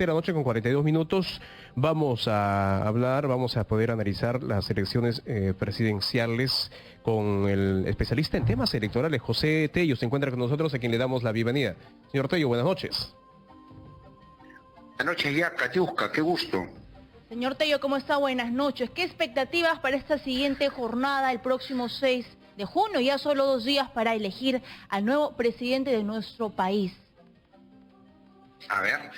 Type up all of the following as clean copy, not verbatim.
De la noche con 42 minutos vamos a hablar, vamos a poder analizar las elecciones presidenciales con el especialista en temas electorales, José Tello. Se encuentra con nosotros, a quien le damos la bienvenida. Señor Tello, buenas noches. Buenas noches, ya, Katiuska, qué gusto. Señor Tello, ¿cómo está? Buenas noches. ¿Qué expectativas para esta siguiente jornada, el próximo 6 de junio? Ya solo 2 días para elegir al nuevo presidente de nuestro país. A ver,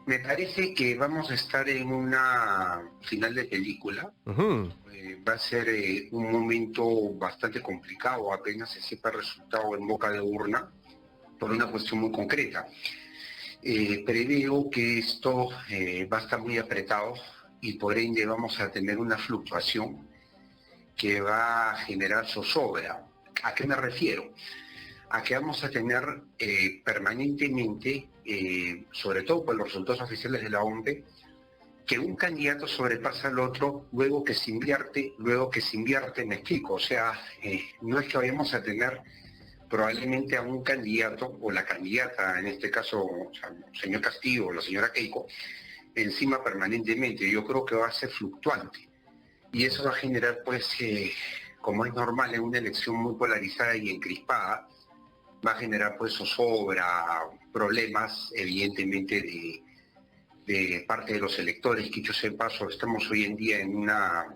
me parece que vamos a estar en una final de película. Va a ser un momento bastante complicado, apenas se sepa el resultado en boca de urna, por una cuestión muy concreta. Preveo que esto va a estar muy apretado y por ende vamos a tener una fluctuación que va a generar zozobra. ¿A qué me refiero? A que vamos a tener permanentemente, sobre todo por los resultados oficiales de la OMP, que un candidato sobrepasa al otro, luego que se invierte, me explico. O sea, no es que vayamos a tener probablemente a un candidato, o la candidata, en este caso, o sea, el señor Castillo o la señora Keiko, encima permanentemente. Yo creo que va a ser fluctuante. Y eso va a generar, pues, como es normal en una elección muy polarizada y encrispada, va a generar pues zozobra, problemas evidentemente de parte de los electores, que dicho sea de paso, estamos hoy en día en una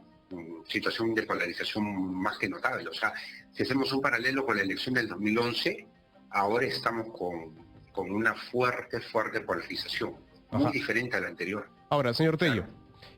situación de polarización más que notable. O sea, si hacemos un paralelo con la elección del 2011, ahora estamos con una fuerte polarización, muy diferente a la anterior. Ahora, señor Tello,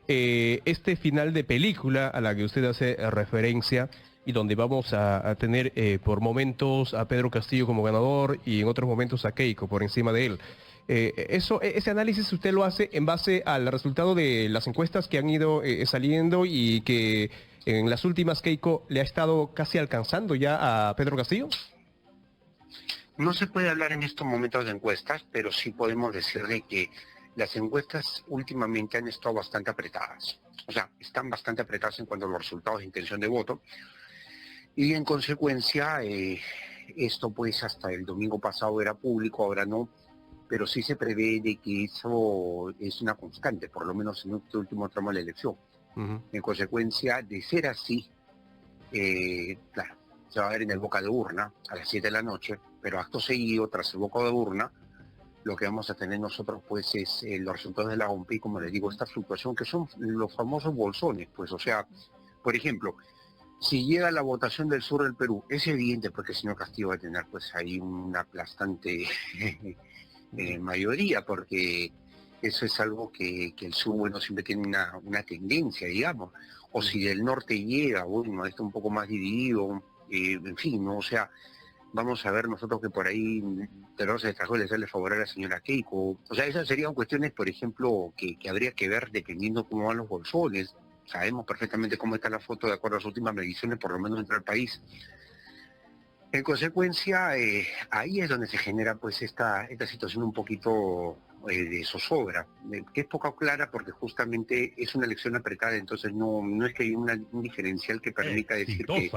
este final de película a la que usted hace referencia, y donde vamos a tener por momentos a Pedro Castillo como ganador y en otros momentos a Keiko por encima de él. Ese análisis usted lo hace en base al resultado de las encuestas que han ido saliendo y que en las últimas Keiko le ha estado casi alcanzando ya a Pedro Castillo. No se puede hablar en estos momentos de encuestas, pero sí podemos decir de que las encuestas últimamente han estado bastante apretadas. O sea, están bastante apretadas en cuanto a los resultados de intención de voto. Y en consecuencia, esto pues hasta el domingo pasado era público, ahora no, pero sí se prevé de que eso es una constante, por lo menos en este último tramo de la elección. En consecuencia, de ser así, claro, se va a ver en el boca de urna a las 7 de la noche, pero acto seguido, tras el boca de urna, lo que vamos a tener nosotros pues es los resultados de la OMP, como les digo, esta fluctuación, que son los famosos bolsones, pues, o sea, por ejemplo, si llega la votación del sur del Perú, es evidente porque el señor Castillo va a tener pues ahí una aplastante mayoría, porque eso es algo que el sur, bueno, siempre tiene una tendencia, digamos. O si del norte llega, bueno, está un poco más dividido, en fin, ¿no? O sea, vamos a ver nosotros que por ahí tenemos el trabajo de hacerle favor a la señora Keiko. O sea, esas serían cuestiones, por ejemplo, que habría que ver dependiendo cómo van los bolsones. Sabemos perfectamente cómo está la foto de acuerdo a las últimas mediciones, por lo menos dentro del país. En consecuencia, ahí es donde se genera pues esta situación un poquito de zozobra, que es poco clara porque justamente es una elección apretada, entonces no es que hay un diferencial que permita decir que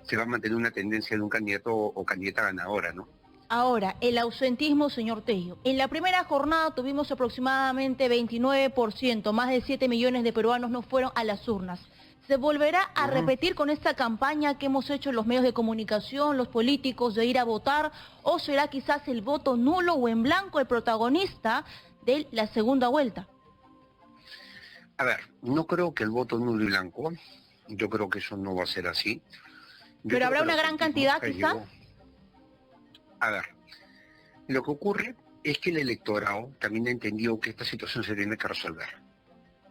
se va a mantener una tendencia de un candidato o candidata ganadora, ¿no? Ahora, el ausentismo, señor Tello. En la primera jornada tuvimos aproximadamente 29%, más de 7 millones de peruanos no fueron a las urnas. ¿Se volverá a repetir con esta campaña que hemos hecho en los medios de comunicación, los políticos, de ir a votar? ¿O será quizás el voto nulo o en blanco el protagonista de la segunda vuelta? A ver, no creo que el voto nulo y blanco, yo creo que eso no va a ser así. ¿Pero habrá una gran cantidad quizás? A ver, lo que ocurre es que el electorado también ha entendido que esta situación se tiene que resolver.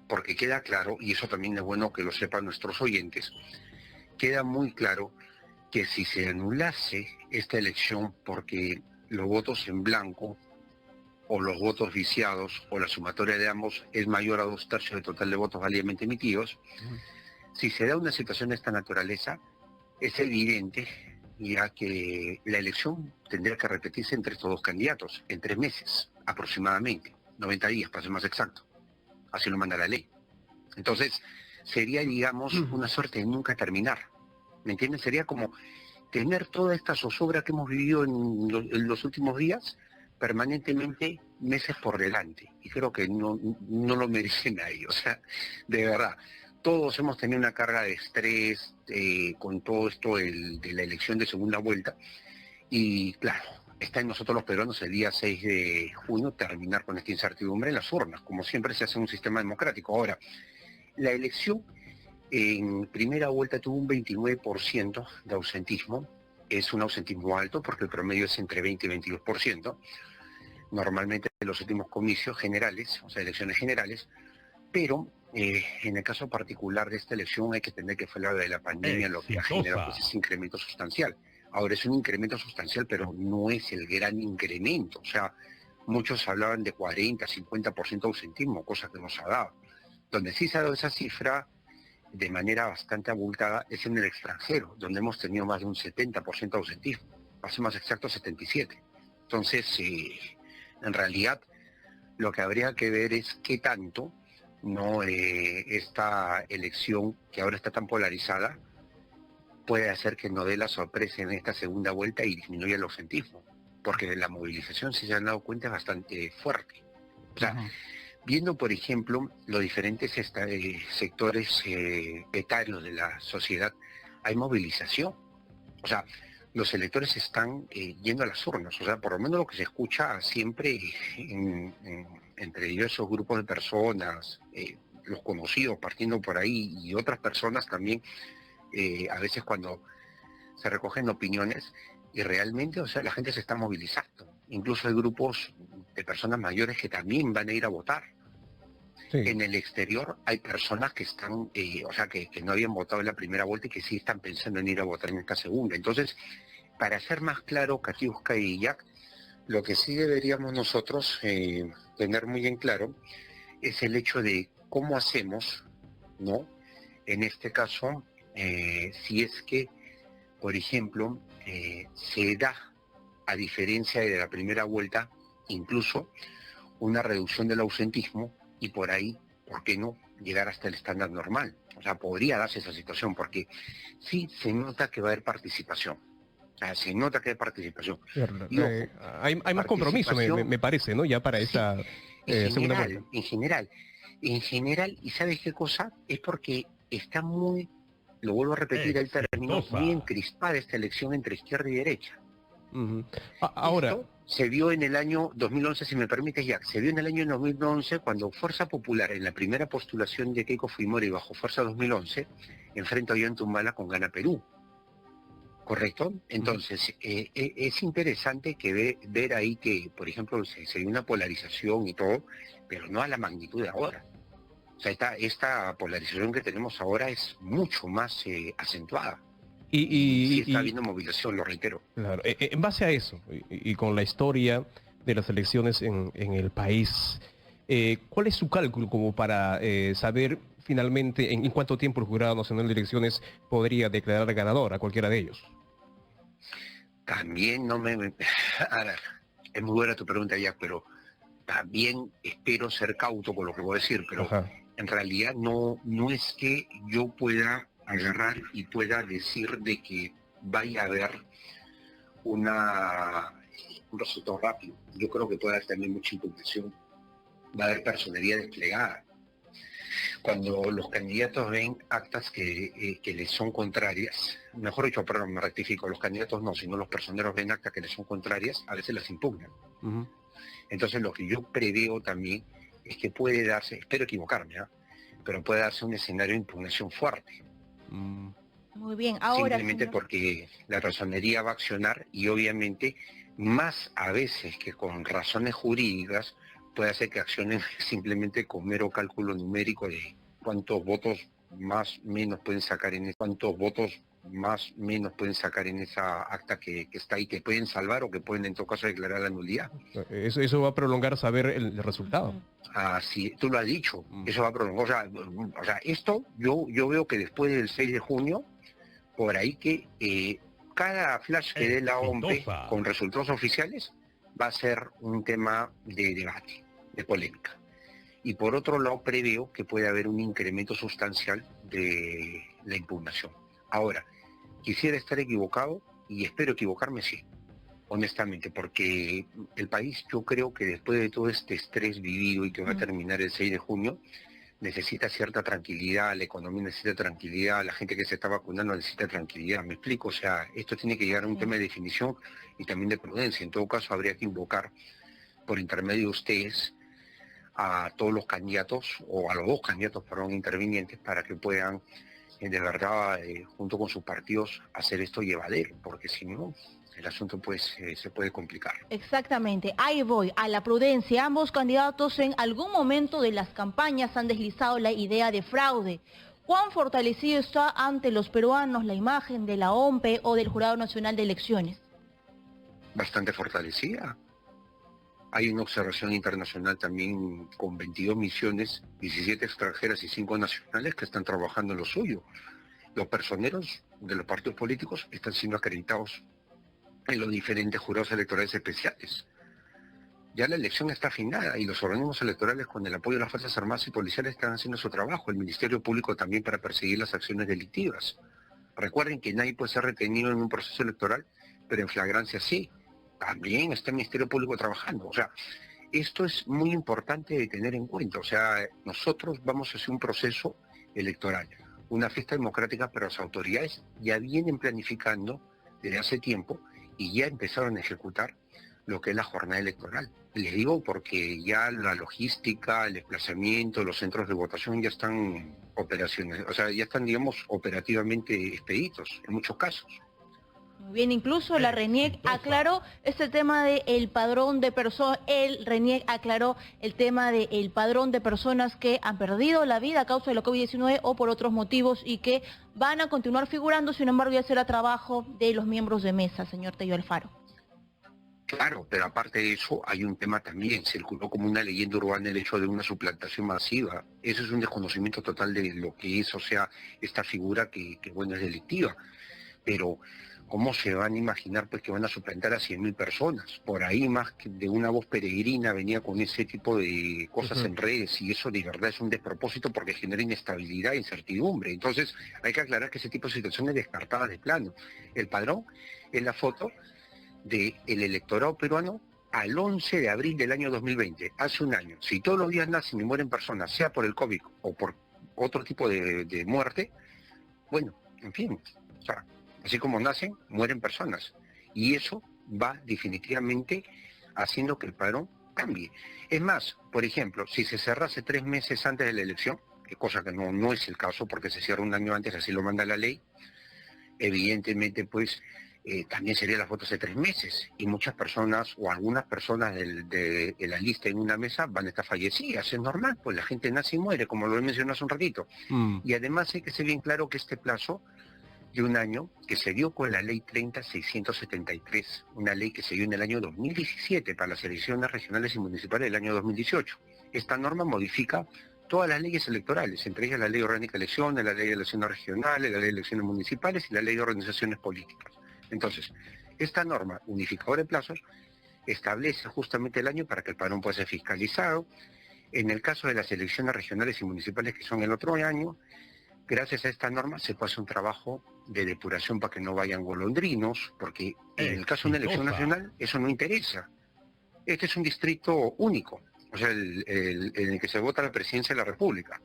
Porque queda claro, y eso también es bueno que lo sepan nuestros oyentes, queda muy claro que si se anulase esta elección porque los votos en blanco o los votos viciados o la sumatoria de ambos es mayor a 2/3 del total de votos válidamente emitidos, si se da una situación de esta naturaleza, es evidente ya que la elección tendría que repetirse entre estos dos candidatos en 3 meses aproximadamente, 90 días para ser más exacto. Así lo manda la ley. Entonces, sería, digamos, una suerte de nunca terminar. ¿Me entiendes? Sería como tener toda esta zozobra que hemos vivido en los últimos días permanentemente meses por delante y creo que no lo merece nadie. O sea, de verdad, todos hemos tenido una carga de estrés con todo esto de la elección de segunda vuelta y claro, está en nosotros los peruanos el día 6 de junio terminar con esta incertidumbre en las urnas, como siempre se hace en un sistema democrático. Ahora, la elección en primera vuelta tuvo un 29% de ausentismo. Es un ausentismo alto porque el promedio es entre 20 y 22%. Normalmente en los últimos comicios generales, o sea, elecciones generales, pero en el caso particular de esta elección hay que entender que fue la de la pandemia lo que ha generado pues, ese incremento sustancial. Ahora es un incremento sustancial, pero no es el gran incremento. O sea, muchos hablaban de 40, 50% de ausentismo, cosa que no se ha dado. Donde sí se ha dado esa cifra de manera bastante abultada es en el extranjero, donde hemos tenido más de un 70% de ausentismo, para ser más exacto 77%. Entonces, en realidad, lo que habría que ver es qué tanto esta elección, que ahora está tan polarizada, puede hacer que no dé la sorpresa en esta segunda vuelta y disminuya el ausentismo, porque la movilización, si se han dado cuenta, es bastante fuerte. O sea, viendo, por ejemplo, los diferentes sectores etarios de la sociedad, hay movilización. O sea, los electores están yendo a las urnas. O sea, por lo menos lo que se escucha siempre entre diversos grupos de personas, los conocidos partiendo por ahí y otras personas también, a veces cuando se recogen opiniones y realmente, o sea, la gente se está movilizando. Incluso hay grupos de personas mayores que también van a ir a votar. Sí. En el exterior hay personas que están, o sea, que no habían votado en la primera vuelta y que sí están pensando en ir a votar en esta segunda. Entonces, para ser más claro, Katiuska y Jack, lo que sí deberíamos nosotros tener muy en claro es el hecho de cómo hacemos, ¿no? En este caso, si es que, por ejemplo, se da, a diferencia de la primera vuelta, incluso una reducción del ausentismo y por ahí, ¿por qué no?, llegar hasta el estándar normal. O sea, podría darse esa situación porque sí se nota que va a haber participación. O sea, se nota que hay participación. Y, ojo, hay más compromiso, me parece, ¿no? Ya para esa segunda vuelta. En general, ¿y sabes qué cosa? Es porque está muy, lo vuelvo a repetir el término, muy encrispada esta elección entre izquierda y derecha. Ahora... Esto se vio en el año 2011, si me permites, Jack, se vio en el año 2011 cuando Fuerza Popular, en la primera postulación de Keiko Fujimori bajo Fuerza 2011, enfrenta a Ollanta Humala con Gana Perú. ¿Correcto? Entonces, es interesante que ver ahí que, por ejemplo, se dio una polarización y todo, pero no a la magnitud de ahora. O sea, esta polarización que tenemos ahora es mucho más acentuada. Y sí está habiendo movilización, lo reitero. Claro, en base a eso, y con la historia de las elecciones en el país, ¿cuál es su cálculo como para saber finalmente en cuánto tiempo el Jurado Nacional de Elecciones podría declarar ganador a cualquiera de ellos? También a ver, es muy buena tu pregunta, Jack, pero también espero ser cauto con lo que voy a decir, pero en realidad no es que yo pueda agarrar y pueda decir de que vaya a haber un resultado rápido. Yo creo que puede haber también mucha impugnación, va a haber personería desplegada. Cuando los candidatos ven actas que les son contrarias, mejor dicho, perdón, me rectifico, los candidatos no, sino los personeros ven actas que les son contrarias, a veces las impugnan. Entonces lo que yo preveo también es que puede darse, espero equivocarme, pero puede darse un escenario de impugnación fuerte. Muy bien, ahora... Simplemente señor, porque la personería va a accionar y obviamente más a veces que con razones jurídicas puede hacer que accionen simplemente con mero cálculo numérico de cuántos votos más menos pueden sacar en esa acta que está ahí, que pueden salvar o que pueden en todo caso declarar la nulidad. Eso va a prolongar saber el resultado. Así, tú lo has dicho, eso va a prolongar. O sea, esto yo veo que después del 6 de junio, por ahí que cada flash que dé la OMP con resultados oficiales va a ser un tema de debate, de polémica. Y por otro lado preveo que puede haber un incremento sustancial de la impugnación. Ahora, quisiera estar equivocado y espero equivocarme, sí. honestamente, porque el país, yo creo que después de todo este estrés vivido y que va a terminar el 6 de junio, necesita cierta tranquilidad, la economía necesita tranquilidad, la gente que se está vacunando necesita tranquilidad, ¿me explico? O sea, esto tiene que llegar a un tema de definición y también de prudencia. En todo caso, habría que invocar por intermedio de ustedes a todos los candidatos, o a los dos candidatos, perdón, intervinientes, para que puedan, de verdad, junto con sus partidos, hacer esto llevadero, porque si no, el asunto pues se puede complicar. Exactamente, ahí voy, a la prudencia. Ambos candidatos en algún momento de las campañas han deslizado la idea de fraude. ¿Cuán fortalecido está ante los peruanos la imagen de la OMPE o del Jurado Nacional de Elecciones? Bastante fortalecida. Hay una observación internacional también con 22 misiones, 17 extranjeras y 5 nacionales que están trabajando en lo suyo. Los personeros de los partidos políticos están siendo acreditados en los diferentes jurados electorales especiales. Ya la elección está afinada y los organismos electorales, con el apoyo de las Fuerzas Armadas y policiales, están haciendo su trabajo. El Ministerio Público también, para perseguir las acciones delictivas. Recuerden que nadie puede ser retenido en un proceso electoral, pero en flagrancia sí. También está el Ministerio Público trabajando. O sea, esto es muy importante de tener en cuenta. O sea, nosotros vamos a hacer un proceso electoral, una fiesta democrática, pero las autoridades ya vienen planificando desde hace tiempo y ya empezaron a ejecutar lo que es la jornada electoral. Les digo porque ya la logística, el desplazamiento, los centros de votación ya están operaciones, o sea, ya están, digamos, operativamente expeditos en muchos casos. Muy bien, incluso la RENIEC aclaró este tema del padrón de personas, el RENIEC aclaró el tema del padrón de personas que han perdido la vida a causa de la COVID-19 o por otros motivos y que van a continuar figurando, sin embargo ya será trabajo de los miembros de mesa, señor Tello Alfaro. Claro, pero aparte de eso hay un tema también, circuló como una leyenda urbana el hecho de una suplantación masiva. Eso es un desconocimiento total de lo que es, o sea, esta figura que bueno, es delictiva. Pero ¿cómo se van a imaginar pues que van a suplantar a 100.000 personas? Por ahí más que de una voz peregrina venía con ese tipo de cosas en redes, y eso de verdad es un despropósito porque genera inestabilidad e incertidumbre. Entonces hay que aclarar que ese tipo de situaciones descartadas de plano. El padrón es la foto del electorado peruano al 11 de abril del año 2020, hace un año. Si todos los días nacen y mueren personas, sea por el COVID o por otro tipo de muerte, bueno, en fin, o sea, así como nacen, mueren personas. Y eso va definitivamente haciendo que el padrón cambie. Es más, por ejemplo, si se cerrase 3 meses antes de la elección, cosa que no es el caso porque se cierra un año antes, así lo manda la ley, evidentemente pues también sería la foto hace 3 meses. Y muchas personas o algunas personas de la lista en una mesa van a estar fallecidas. Es normal, pues la gente nace y muere, como lo he mencionado hace un ratito. Y además hay que ser bien claro que este plazo de un año que se dio con la ley 30.673, una ley que se dio en el año 2017 para las elecciones regionales y municipales del año 2018. Esta norma modifica todas las leyes electorales, entre ellas la ley orgánica de elecciones, la ley de elecciones regionales, la ley de elecciones municipales y la ley de organizaciones políticas. Entonces, esta norma unificadora de plazos establece justamente el año para que el padrón pueda ser fiscalizado. En el caso de las elecciones regionales y municipales, que son el otro año, gracias a esta norma se puede hacer un trabajo de depuración para que no vayan golondrinos, porque en el caso de una elección nacional eso no interesa. Este es un distrito único, o sea, en el que se vota la presidencia de la República.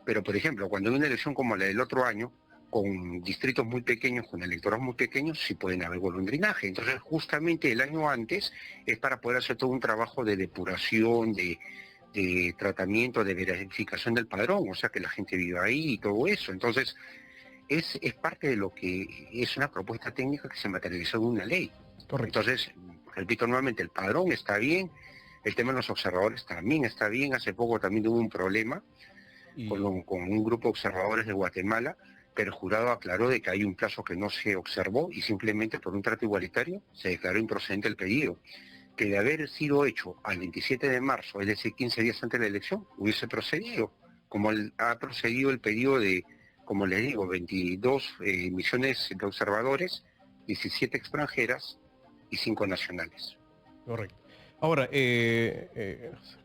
Pero, por ejemplo, cuando hay una elección como la del otro año, con distritos muy pequeños, con electorados muy pequeños, sí pueden haber golondrinaje. Entonces, justamente el año antes es para poder hacer todo un trabajo de depuración, de tratamiento, de verificación del padrón, o sea, que la gente viva ahí y todo eso. Entonces, es parte de lo que es una propuesta técnica que se materializó en una ley. Correcto. Entonces, repito nuevamente, el padrón está bien, el tema de los observadores también está bien. Hace poco también hubo un problema con un grupo de observadores de Guatemala, pero el jurado aclaró de que hay un plazo que no se observó y simplemente por un trato igualitario se declaró improcedente el pedido, que de haber sido hecho al 27 de marzo, es decir, 15 días antes de la elección, hubiese procedido, como ha procedido el pedido de, como les digo, 22 misiones de observadores, 17 extranjeras y 5 nacionales. Correcto. Ahora,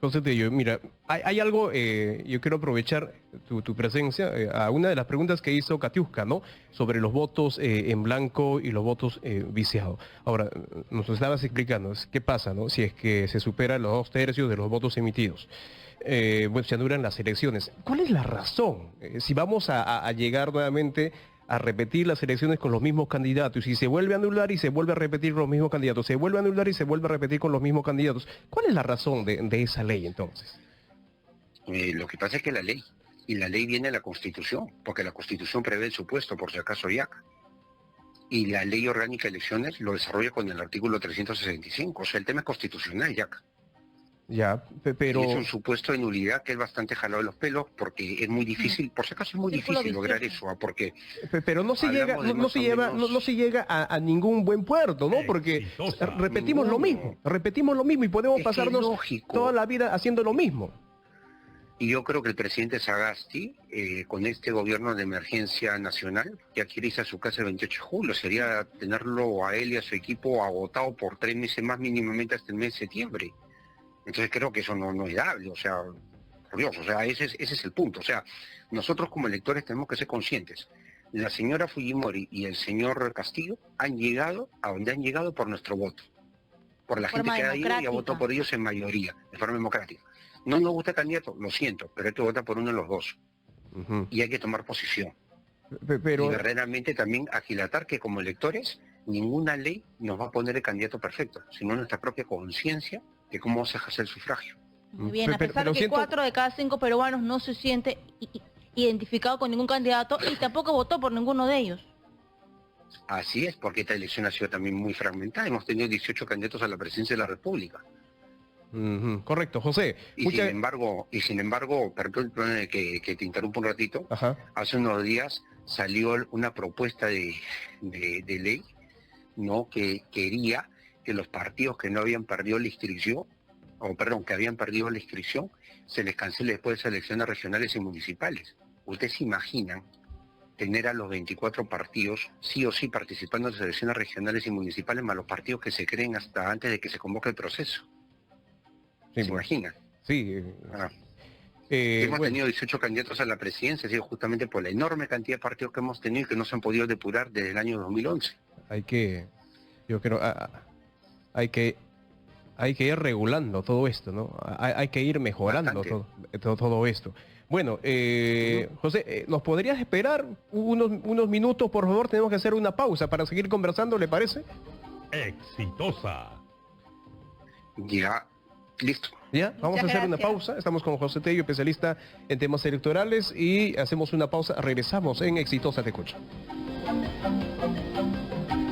José Tello, mira, hay algo, yo quiero aprovechar tu presencia a una de las preguntas que hizo Katiuska, ¿no? Sobre los votos en blanco y los votos viciados. Ahora, nos estabas explicando, ¿qué pasa, no? Si es que se superan los 2/3 de los votos emitidos. Bueno, se anulan las elecciones. ¿Cuál es la razón? Si vamos a llegar nuevamente a repetir las elecciones con los mismos candidatos, y se vuelve a anular y se vuelve a repetir con los mismos candidatos, se vuelve a anular y se vuelve a repetir con los mismos candidatos. ¿Cuál es la razón de esa ley entonces? Lo que pasa es que la ley, y la ley viene de la Constitución, porque la Constitución prevé el supuesto, por si acaso ya. Y la ley orgánica de elecciones lo desarrolla con el artículo 365, o sea, el tema es constitucional ya. Ya, pero... Y es un supuesto de nulidad que es bastante jalado de los pelos, porque es muy difícil, por si acaso es muy difícil lograr eso, porque... Pero no se llega, no se llega a ningún buen puerto, ¿no? Porque repetimos lo mismo y podemos pasarnos toda la vida haciendo lo mismo. Y yo creo que el presidente Sagasti, con este gobierno de emergencia nacional, ya quiere irse a su casa el 28 de julio, sería tenerlo a él y a su equipo agotado por 3 meses más mínimamente hasta el mes de septiembre. Entonces creo que eso no es dable, o sea, por Dios, o sea, ese es el punto. O sea, nosotros como electores tenemos que ser conscientes. La señora Fujimori y el señor Castillo han llegado a donde han llegado por nuestro voto. Por la gente que ha ido y ha votado por ellos en mayoría, de forma democrática. No nos gusta el candidato, lo siento, pero hay que votar por uno de los dos. Y hay que tomar posición. Pero... Y verdaderamente también agilatar que como electores ninguna ley nos va a poner el candidato perfecto, sino nuestra propia conciencia de cómo se ejerce el sufragio. Muy bien, a pesar de que 4 de cada 5 peruanos no se siente identificado con ningún candidato y tampoco votó por ninguno de ellos. Así es, porque esta elección ha sido también muy fragmentada. Hemos tenido 18 candidatos a la presidencia de la República. Correcto, José. Y sin embargo, perdón que te interrumpa un ratito. Ajá. Hace unos días salió una propuesta de ley, ¿no? Que quería que los partidos que no habían perdido la inscripción, que habían perdido la inscripción, se les cancele después de elecciones regionales y municipales. ¿Ustedes se imaginan tener a los 24 partidos sí o sí participando en las elecciones regionales y municipales, más los partidos que se creen hasta antes de que se convoque el proceso? Sí, ¿Se imaginan? Sí. Hemos tenido 18 candidatos a la presidencia, ha sido justamente por la enorme cantidad de partidos que hemos tenido y que no se han podido depurar desde el año 2011. Hay que ir regulando todo esto, ¿no? Hay que ir mejorando todo esto. Bueno, José, ¿nos podrías esperar unos minutos, por favor? Tenemos que hacer una pausa para seguir conversando, ¿le parece? Exitosa. Ya, listo. Ya, vamos a hacer una pausa. Estamos con José Tello, especialista en temas electorales, y hacemos una pausa. Regresamos en Exitosa Te Escucho.